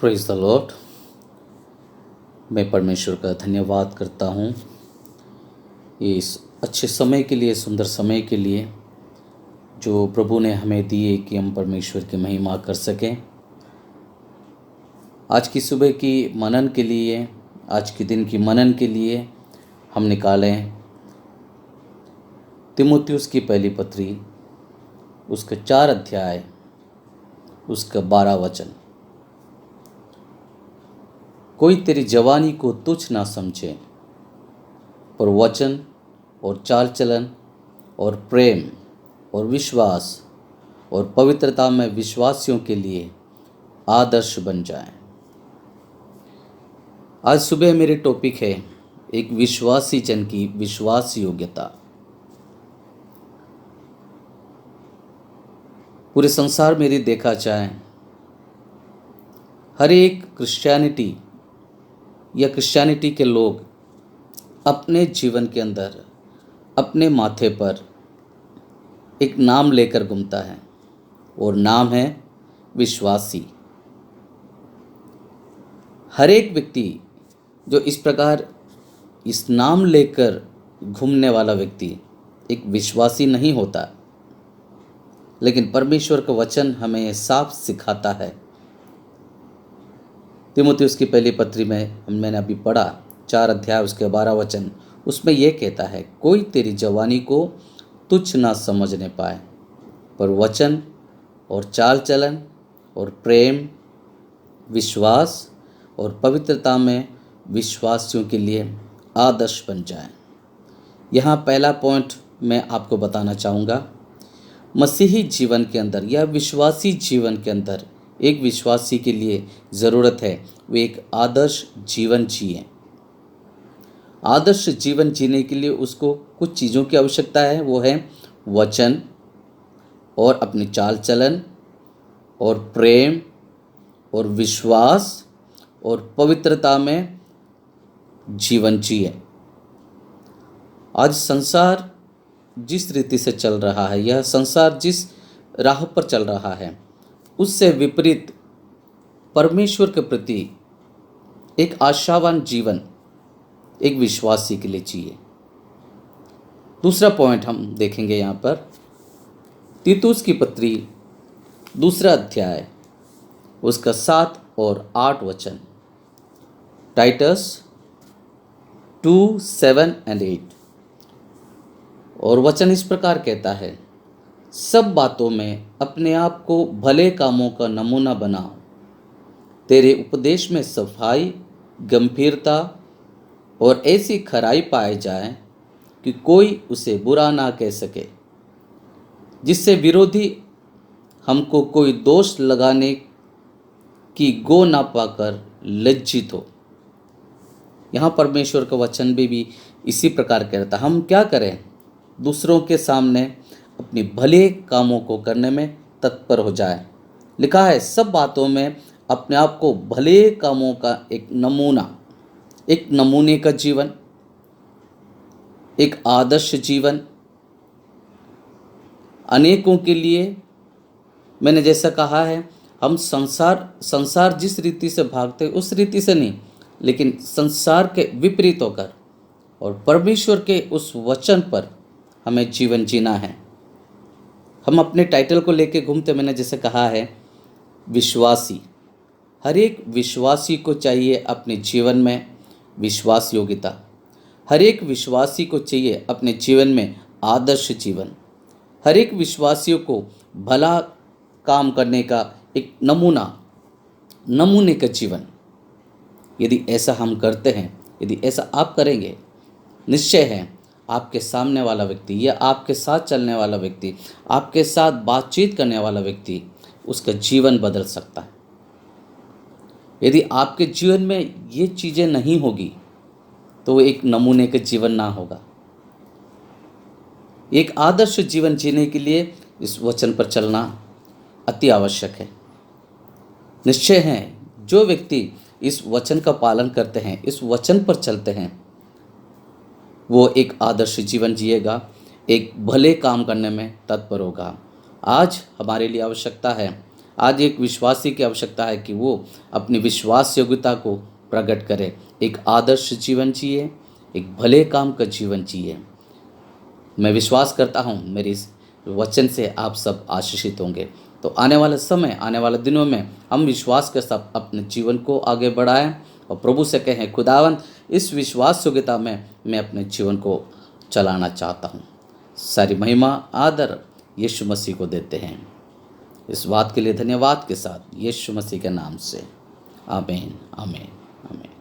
Praise the Lord. मैं परमेश्वर का धन्यवाद करता हूँ इस अच्छे समय के लिए, सुंदर समय के लिए जो प्रभु ने हमें दिए कि हम परमेश्वर की महिमा कर सकें। आज की सुबह की मनन के लिए, आज के दिन की मनन के लिए हम निकालें तीमुथियुस की पहली पत्री, उसका 4 अध्याय, उसका 12 वचन। कोई तेरी जवानी को तुच्छ ना समझे, पर वचन और चाल चलन और प्रेम और विश्वास और पवित्रता में विश्वासियों के लिए आदर्श बन जाए। आज सुबह मेरी टॉपिक है एक विश्वासी जन की विश्वास योग्यता। पूरे संसार में यदि देखा जाए, हर एक क्रिश्चियनिटी या क्रिश्चियनिटी के लोग अपने जीवन के अंदर अपने माथे पर एक नाम लेकर घूमता है और नाम है विश्वासी। हर एक व्यक्ति जो इस प्रकार इस नाम लेकर घूमने वाला व्यक्ति एक विश्वासी नहीं होता, लेकिन परमेश्वर का वचन हमें साफ सिखाता है। तीमुथियुस की पहली पत्री में मैंने अभी पढ़ा 4 अध्याय उसके 12 वचन, उसमें यह कहता है कोई तेरी जवानी को तुच्छ ना समझने पाए, पर वचन और चाल चलन और प्रेम, विश्वास और पवित्रता में विश्वासियों के लिए आदर्श बन जाए। यहाँ पहला पॉइंट मैं आपको बताना चाहूँगा, मसीही जीवन के अंदर या विश्वासी जीवन के अंदर एक विश्वासी के लिए ज़रूरत है वे एक आदर्श जीवन जिए। आदर्श जीवन जीने के लिए उसको कुछ चीज़ों की आवश्यकता है, वो है वचन और अपनी चाल चलन और प्रेम और विश्वास और पवित्रता में जीवन जिए। आज संसार जिस रीति से चल रहा है, यह संसार जिस राह पर चल रहा है, उससे विपरीत परमेश्वर के प्रति एक आशावान जीवन एक विश्वासी के लिए चाहिए। दूसरा पॉइंट हम देखेंगे यहाँ पर तीतुस की पत्री 2 अध्याय उसका 7 और 8 वचन। टाइटस 2, 7 और 8। और वचन इस प्रकार कहता है, सब बातों में अपने आप को भले कामों का नमूना बनाओ, तेरे उपदेश में सफाई, गंभीरता और ऐसी खराई पाए जाए कि कोई उसे बुरा ना कह सके, जिससे विरोधी हमको कोई दोष लगाने की गो ना पाकर लज्जित हो। यहाँ परमेश्वर का वचन भी इसी प्रकार कहता है, हम क्या करें, दूसरों के सामने अपनी भले कामों को करने में तत्पर हो जाए। लिखा है सब बातों में अपने आप को भले कामों का एक नमूना, एक नमूने का जीवन, एक आदर्श जीवन अनेकों के लिए। मैंने जैसा कहा है, हम संसार जिस रीति से भागते उस रीति से नहीं, लेकिन संसार के विपरीत होकर और परमेश्वर के उस वचन पर हमें जीवन जीना है। हम अपने टाइटल को लेके घूमते, मैंने जैसे कहा है विश्वासी। हर एक विश्वासी को चाहिए अपने जीवन में विश्वास योग्यता। हर एक विश्वासी को चाहिए अपने जीवन में आदर्श जीवन। हर एक विश्वासियों को भला काम करने का एक नमूने का जीवन। यदि ऐसा हम करते हैं, यदि ऐसा आप करेंगे, निश्चय है आपके सामने वाला व्यक्ति या आपके साथ चलने वाला व्यक्ति, आपके साथ बातचीत करने वाला व्यक्ति, उसका जीवन बदल सकता है। यदि आपके जीवन में ये चीज़ें नहीं होगी तो वो एक नमूने का जीवन ना होगा। एक आदर्श जीवन जीने के लिए इस वचन पर चलना अति आवश्यक है। निश्चय है जो व्यक्ति इस वचन का पालन करते हैं, इस वचन पर चलते हैं, वो एक आदर्श जीवन जिएगा, एक भले काम करने में तत्पर होगा। आज हमारे लिए आवश्यकता है आज एक विश्वासी की आवश्यकता है कि वो अपनी विश्वास योग्यता को प्रकट करे, एक आदर्श जीवन जिए, एक भले काम का जीवन जिए। मैं विश्वास करता हूँ मेरी इस वचन से आप सब आशीषित होंगे। तो आने वाले समय, आने वाले दिनों में हम विश्वास के साथ अपने जीवन को आगे बढ़ाएं और प्रभु से कहें, खुदावन इस विश्वास योग्यता में मैं अपने जीवन को चलाना चाहता हूँ। सारी महिमा आदर यीशु मसीह को देते हैं। इस बात के लिए धन्यवाद के साथ यीशु मसीह के नाम से आमीन, आमीन, आमीन।